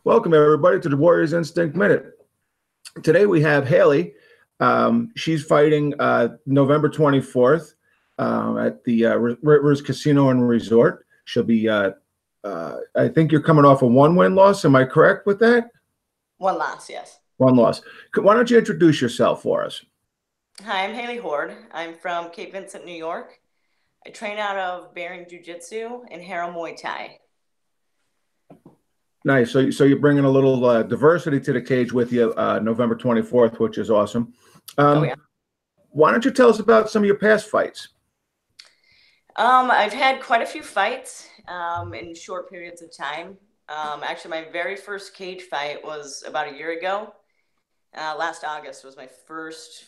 Welcome, everybody, to the Warriors Instinct Minute. Today we have Hailey. She's fighting November 24th at the Rivers Casino and Resort. She'll be, I think you're coming off a one-win loss. Am I correct with that? One loss, yes. One loss. Why don't you introduce yourself for us? Hi, I'm Hailey Hoard. I'm from Cape Vincent, New York. I train out of Bearing Jiu-Jitsu and Harrow Muay Thai. Nice. So you're bringing a little diversity to the cage with you November 24th, which is awesome. Oh, yeah. Why don't you tell us about some of your past fights? I've had quite a few fights in short periods of time. Actually, my very first cage fight was about a year ago. Last August was my first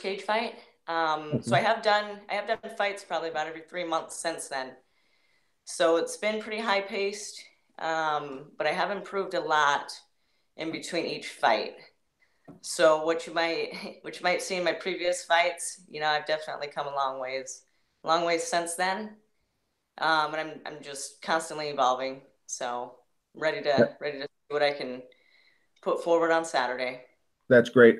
cage fight. So I have done fights probably about every 3 months since then. So it's been pretty high paced, but I have improved a lot in between each fight. So what you might see in my previous fights, I've definitely come a long ways since then. And I'm just constantly evolving. So ready to see what I can put forward on Saturday. That's great.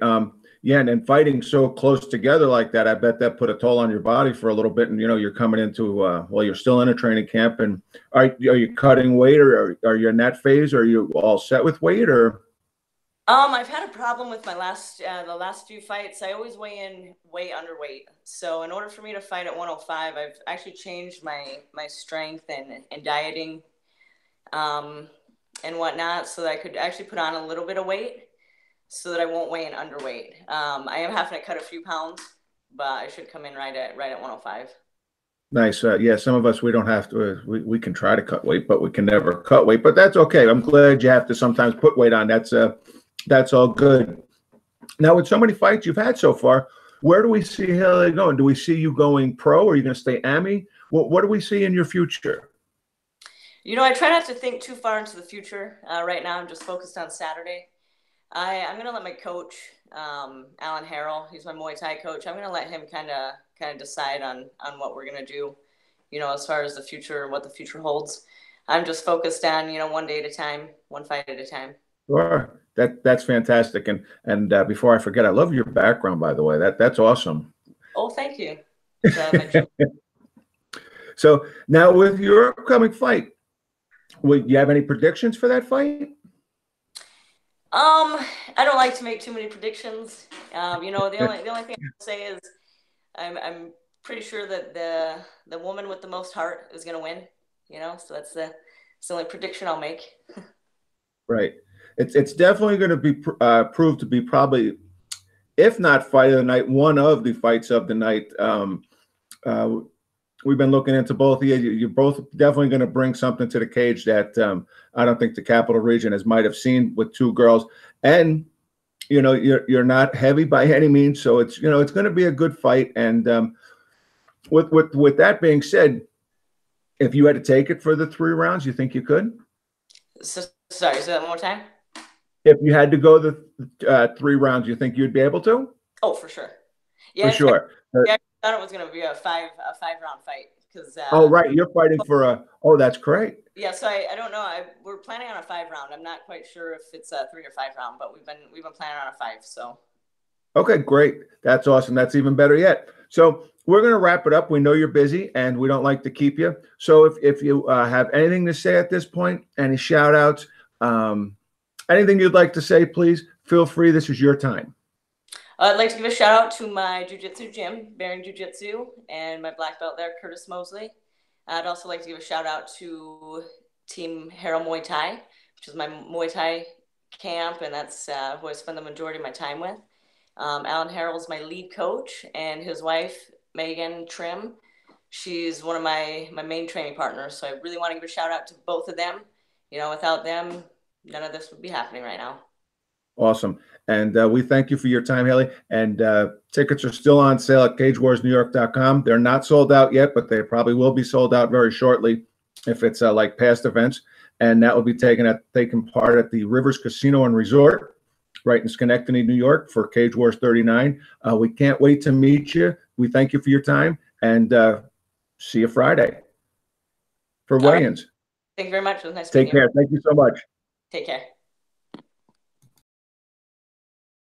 Yeah, and fighting so close together like that, I bet that put a toll on your body for a little bit. And you're coming into well, you're still in a training camp. And are you cutting weight, or are you in that phase? Are you all set with weight, or? I've had a problem with my the last few fights. I always weigh in way underweight. So in order for me to fight at 105, I've actually changed my strength and dieting, and whatnot, so that I could actually put on a little bit of weight, so that I won't weigh in underweight. I am having to cut a few pounds, but I should come in right at 105. Nice. Yeah, some of us, we don't have to. We can try to cut weight, but we can never cut weight. But that's okay. I'm glad you have to sometimes put weight on. That's all good. Now, with so many fights you've had so far, where do we see Hailey going? Do we see you going pro, or are you going to stay AMI? What do we see in your future? I try not to think too far into the future. Right now, I'm just focused on Saturday. I'm going to let my coach, Alan Harrell, he's my Muay Thai coach. I'm going to let him kind of decide on what we're going to do, as far as the future, what the future holds. I'm just focused on, one day at a time, one fight at a time. Sure. That's fantastic. And before I forget, I love your background, by the way. That's awesome. Oh, thank you. So now with your upcoming fight, do you have any predictions for that fight? I don't like to make too many predictions. The only thing I'll say is I'm pretty sure that the woman with the most heart is going to win. So that's the only prediction I'll make. Right. It's definitely going to be proved to be probably, if not fight of the night, one of the fights of the night. We've been looking into both of you. You're both definitely going to bring something to the cage that I don't think the Capital Region might have seen with two girls. And you're not heavy by any means, so it's going to be a good fight. And with that being said, if you had to take it for the 3 rounds, you think you could? Sorry, say that one more time. If you had to go the 3 rounds, you think you'd be able to? Oh, for sure. Yeah, for sure. I thought it was going to be a 5-round fight because. Oh, right, you're fighting for a. Oh, that's great. Yeah, so I don't know. We're planning on a 5-round. I'm not quite sure if it's a 3 or 5 round, but we've been planning on a 5. So. Okay, great. That's awesome. That's even better yet. So we're going to wrap it up. We know you're busy, and we don't like to keep you. So if you have anything to say at this point, any shout outs, anything you'd like to say, please feel free. This is your time. I'd like to give a shout out to my jiu-jitsu gym, Bearing Jiu-Jitsu, and my black belt there, Curtis Mosley. I'd also like to give a shout out to Team Harrow Muay Thai, which is my Muay Thai camp, and that's who I spend the majority of my time with. Alan Harrell's my lead coach, and his wife, Megan Trim, she's one of my main training partners. So I really want to give a shout out to both of them. Without them, none of this would be happening right now. Awesome. And we thank you for your time, Hailey. And tickets are still on sale at cagewarsnewyork.com. They're not sold out yet, but they probably will be sold out very shortly if it's like past events. And that will be taking part at the Rivers Casino and Resort right in Schenectady, New York for Cage Wars 39. We can't wait to meet you. We thank you for your time, and see you Friday for weigh-ins. Thank you very much. It was nice Take care. Thank you so much. Take care.